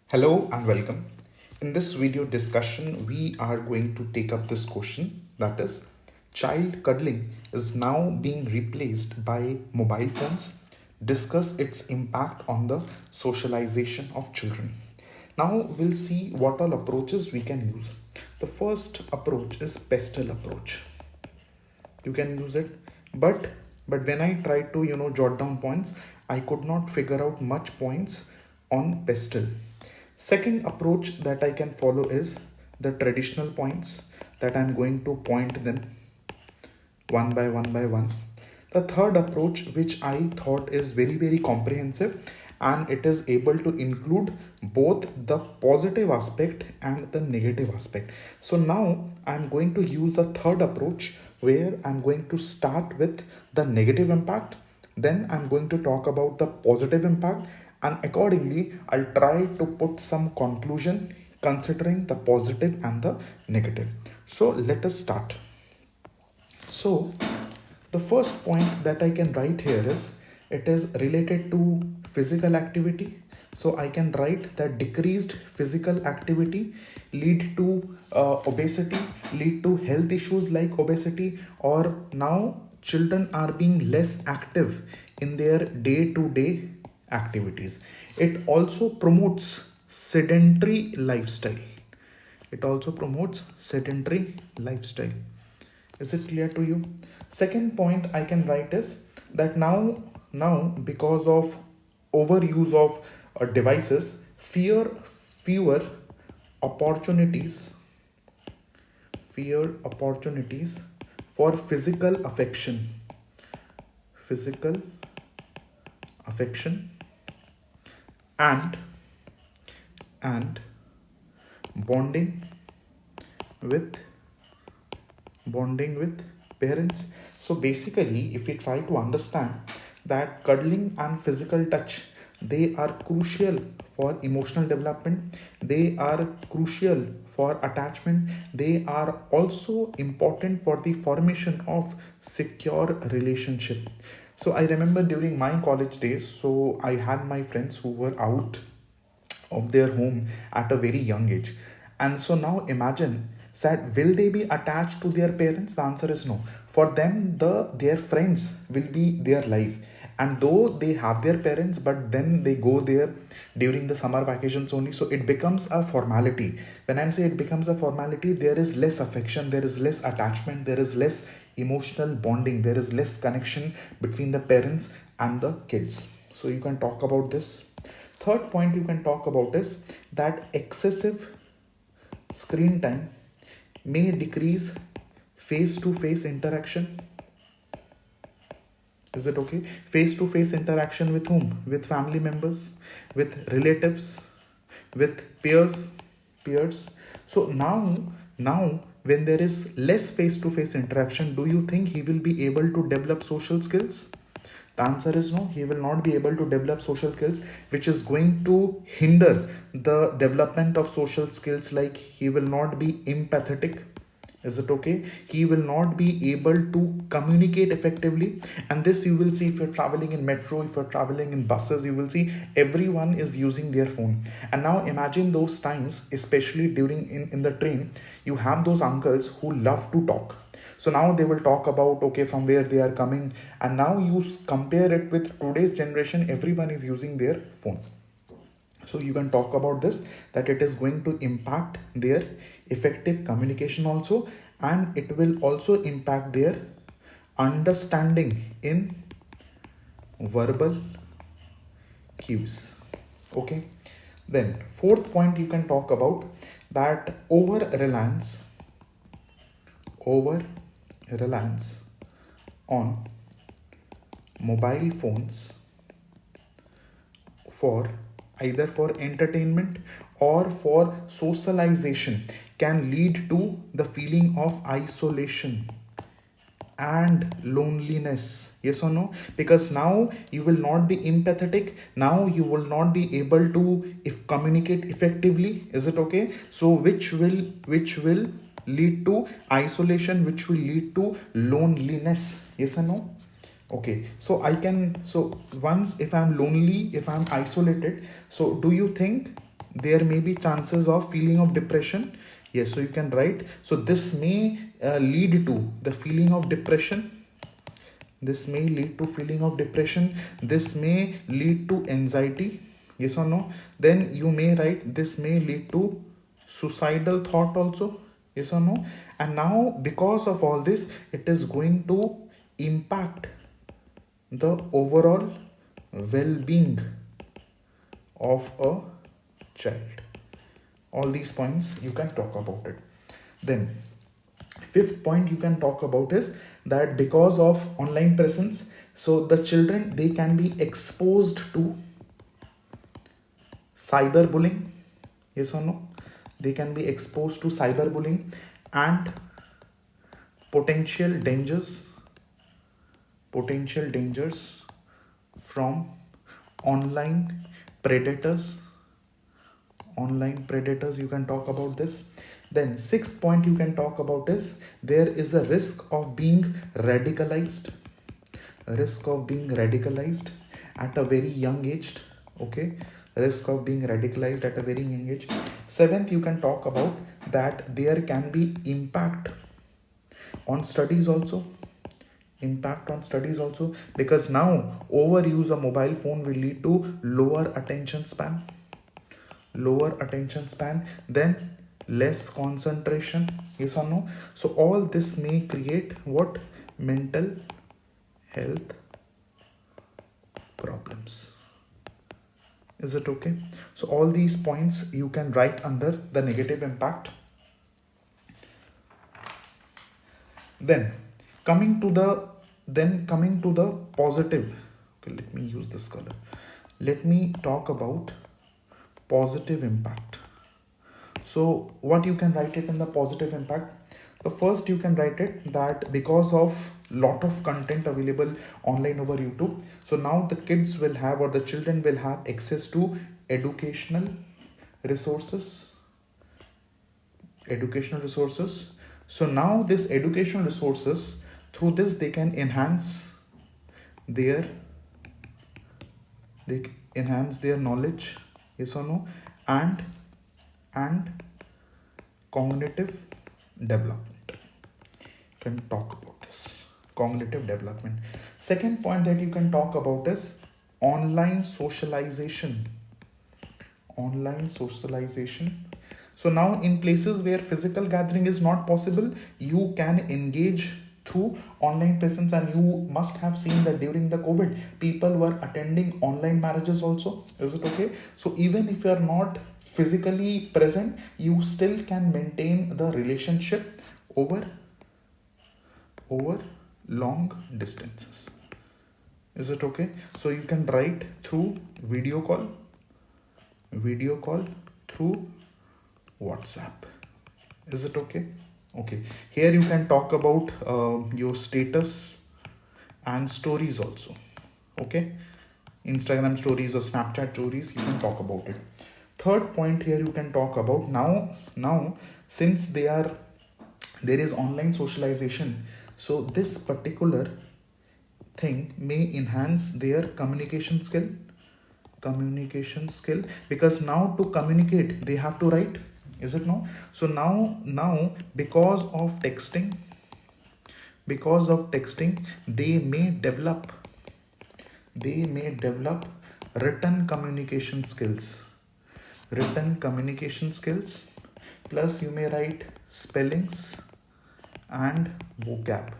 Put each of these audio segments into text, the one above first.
Hello and welcome. In this video discussion, we are going to take up this question, that is, child cuddling is now being replaced by mobile phones. Discuss its impact on the socialization of children. Now we'll see what all approaches we can use. The first approach is pestle approach. You can use it, but when I tried to jot down points, I could not figure out much points on pestle. Second approach that I can follow is the traditional points, that I'm going to point them one by one. The third approach, which I thought is very comprehensive, and it is able to include both the positive aspect and the negative aspect. So now I'm going to use the third approach, where I'm going to start with the negative impact, then I'm going to talk about the positive impact, and accordingly I'll try to put some conclusion considering the positive and the negative. So let us start. So the first point that I can write here is, it is related to physical activity. So I can write that decreased physical activity lead to obesity, lead to health issues like obesity, or now children are being less active in their day-to-day activities. It also promotes sedentary lifestyle. It also promotes sedentary lifestyle. Is it clear to you? Second point I can write is that now because of overuse of devices, fewer opportunities fewer opportunities for physical affection and and bonding with parents. So basically, if we try to understand that cuddling and physical touch, they are crucial for emotional development, they are crucial for attachment, they are also important for the formation of secure relationship. So I remember during my college days, so I had my friends who were out of their home at a very young age. And so now imagine, said, will they be attached to their parents? The answer is no. For them, their friends will be their life. And though they have their parents, but then they go there during the summer vacations only. So it becomes a formality. When I'm saying it becomes a formality, there is less affection, there is less attachment, there is less emotional bonding, there is less connection between the parents and the kids. So you can talk about this. Third point you can talk about is that excessive screen time may decrease face-to-face interaction. Is it okay? Face-to-face interaction with whom? With family members, with relatives, with peers. So now when there is less face-to-face interaction, do you think he will be able to develop social skills? The answer is no, he will not be able to develop social skills, which is going to hinder the development of social skills, like he will not be empathetic. Is it okay? He will not be able to communicate effectively. And this you will see if you're traveling in metro, if you're traveling in buses, you will see everyone is using their phone. And now imagine those times, especially during in the train, you have those uncles who love to talk. So now they will talk about, okay, from where they are coming, and now you compare it with today's generation, everyone is using their phone. So you can talk about this, that it is going to impact their effective communication also, and it will also impact their understanding in verbal cues. Okay, then fourth point you can talk about, that over reliance on mobile phones for either for entertainment or for socialization can lead to the feeling of isolation and loneliness. Yes or no? Because now you will not be empathetic, now you will not be able to if communicate effectively. Is it okay? So which will lead to isolation, which will lead to loneliness. Yes or no? Okay, so once if I'm lonely, if I'm isolated, so do you think there may be chances of feeling of depression. Yes, so you can write, so this may lead to the feeling of depression. This may lead to feeling of depression. This may lead to anxiety. Yes or no? Then you may write, this may lead to suicidal thought also. Yes or no? And now because of all this, it is going to impact the overall well-being of a child. All these points you can talk about it. Then fifth point you can talk about is that because of online presence, so the children, they can be exposed to cyberbullying. Yes or no? They can be exposed to cyberbullying and potential dangers from online predators. You can talk about this. Then sixth point you can talk about is there is a risk of being radicalized at a very young age. Okay, risk of being radicalized at a very young age. Seventh, you can talk about that there can be impact on studies also, because now overuse of mobile phone will lead to lower attention span, then less concentration. Yes or no? So all this may create what? Mental health problems. Is it okay? So all these points you can write under the negative impact. Then coming to the positive. Okay, let me use this color. Let me talk about positive impact. So what you can write it in the positive impact? The first you can write it that because of lot of content available online over YouTube, so now the kids will have, or the children will have, access to educational resources. So now this educational resources, through this they can enhance their knowledge. Yes or no? And cognitive development. You can talk about this cognitive development. Second point that you can talk about is online socialization. So now in places where physical gathering is not possible, you can engage through online presence. And you must have seen that during the COVID, people were attending online marriages also. Is it okay? So even if you are not physically present, you still can maintain the relationship over long distances. Is it okay? So you can write through video call through WhatsApp. Is it okay? Okay, here you can talk about your status and stories also. Okay, Instagram stories or Snapchat stories, you can talk about it. Third point here you can talk about, now since there is online socialization, so this particular thing may enhance their communication skill, because now to communicate they have to write. Is it no? So now because of texting, they may develop written communication skills. Plus you may write spellings and vocab.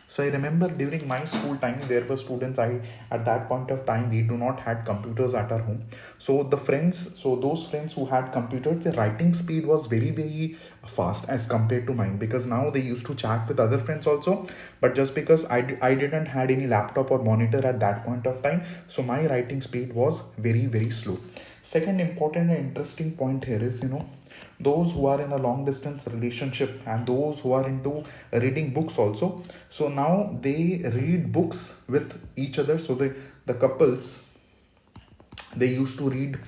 So I remember during my school time, there were students, at that point of time, we do not had computers at our home. So those friends who had computers, their writing speed was very, very fast as compared to mine, because now they used to chat with other friends also. But just because I didn't had any laptop or monitor at that point of time, so my writing speed was very, very slow. Second important and interesting point here is, those who are in a long distance relationship and those who are into reading books also, so now they read books with each other. So the couples, they used to read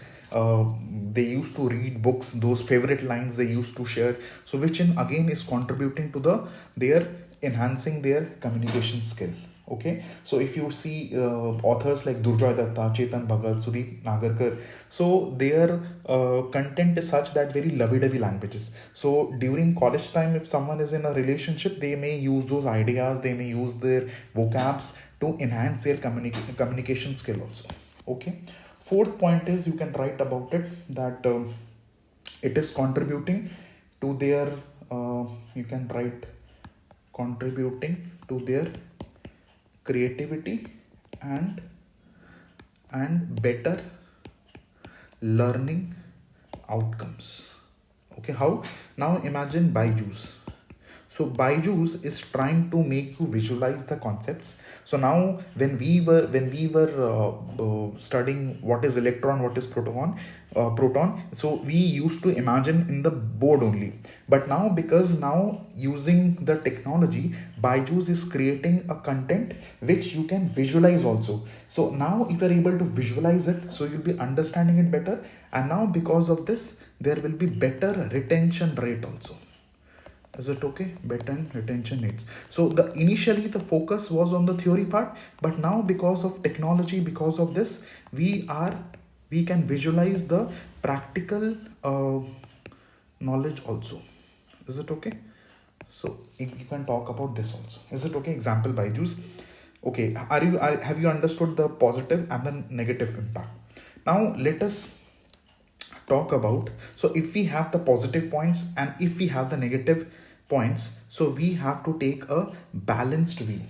books, those favorite lines they used to share, so which again is contributing to their enhancing their communication skill. Okay, so if you see authors like Durjoy Datta, Chetan Bhagat, Sudeep Nagarkar, so their content is such that very lovey-dovey languages. So during college time, if someone is in a relationship, they may use those ideas, they may use their vocabs to enhance their communication skill also. Okay, fourth point is you can write about it that it is contributing to their you can write contributing to their creativity and better learning outcomes. Okay, how? Now imagine Byju's. So Byju's is trying to make you visualize the concepts. So now when we were studying what is electron, what is proton, so we used to imagine in the board only. But now, because now using the technology, Byju's is creating a content which you can visualize also. So now if you're able to visualize it, so you'll be understanding it better, and now because of this there will be better retention rate also. Is it okay? Better retention rates. So the initially the focus was on the theory part, but now because of technology, because of this, we can visualize the practical knowledge also. Is it okay? So you can talk about this also. Is it okay? Example by juice. Okay, have you understood the positive and the negative impact? Now let us talk about, so if we have the positive points and if we have the negative points, so we have to take a balanced view.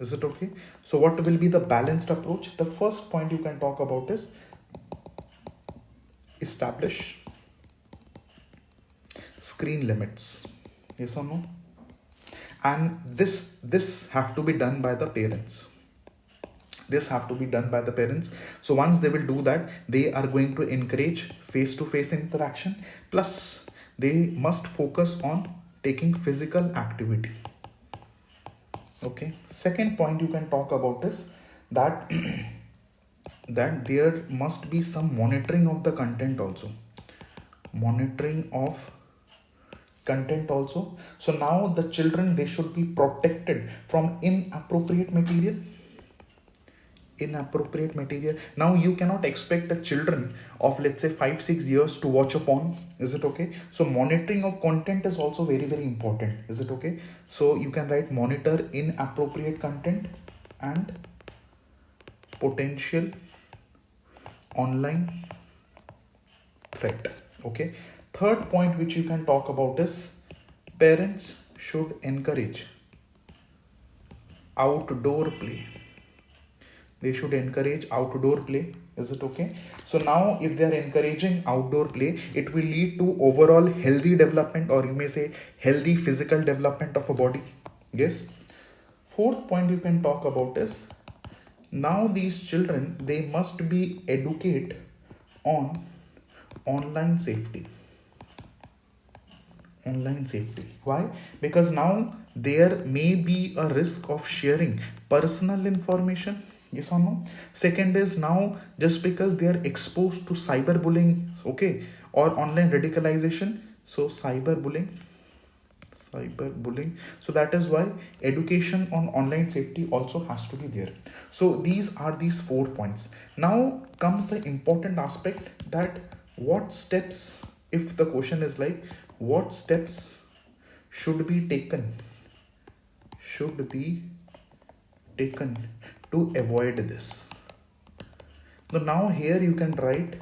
Is it okay? So what will be the balanced approach? The first point you can talk about is establish screen limits. Yes or no? And this have to be done by the parents. This have to be done by the parents. So once they will do that, they are going to encourage face-to-face interaction, plus they must focus on taking physical activity. Okay, second point you can talk about is that that there must be some monitoring of the content also. Monitoring of content also. So now the children, they should be protected from inappropriate material. Now you cannot expect the children of, let's say, 5-6 years to watch a porn. Is it okay? So monitoring of content is also very, very important. Is it okay? So you can write monitor inappropriate content and potential online threat. Okay, third point which you can talk about is parents should encourage outdoor play. They should encourage outdoor play. Is it okay? So now if they are encouraging outdoor play, it will lead to overall healthy development, or you may say healthy physical development of a body. Yes. Fourth point you can talk about is, now these children, they must be educated on online safety. Online safety. Why? Because now there may be a risk of sharing personal information. Yes or no? Second is, now just because they are exposed to cyberbullying, okay, or online radicalization, so cyberbullying. So that is why education on online safety also has to be there. So these are these 4 points. Now comes the important aspect, that what steps, if the question is like, what steps should be taken to avoid this. So now here you can write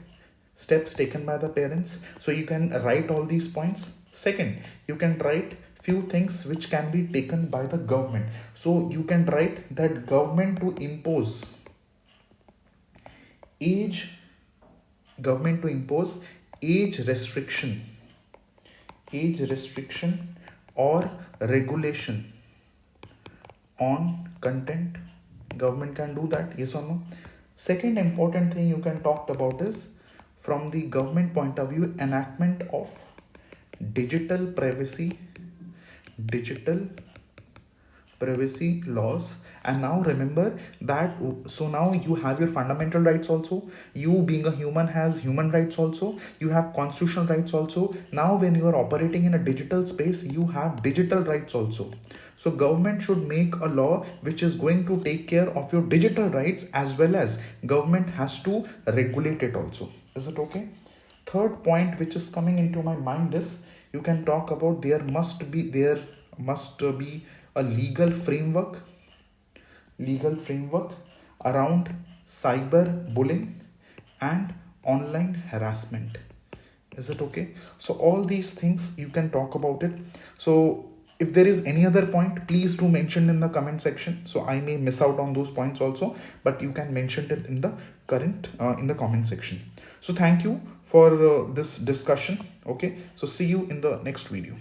steps taken by the parents. So you can write all these points. Second, you can write few things which can be taken by the government. So you can write that government to impose age restriction or regulation on content. Government can do that. Yes or no? Second important thing you can talk about is, from the government point of view, enactment of digital privacy laws. And now remember that, so now you have your fundamental rights also, you being a human has human rights also, you have constitutional rights also. Now when you are operating in a digital space, you have digital rights also. So government should make a law which is going to take care of your digital rights, as well as government has to regulate it also. Is it okay? Third point which is coming into my mind is, you can talk about there must be a legal framework around cyber bullying and online harassment. Is it okay? So all these things you can talk about it. So if there is any other point, please do mention in the comment section, so I may miss out on those points also, but you can mention it in the comment section. So thank you for this discussion. Okay, so see you in the next video.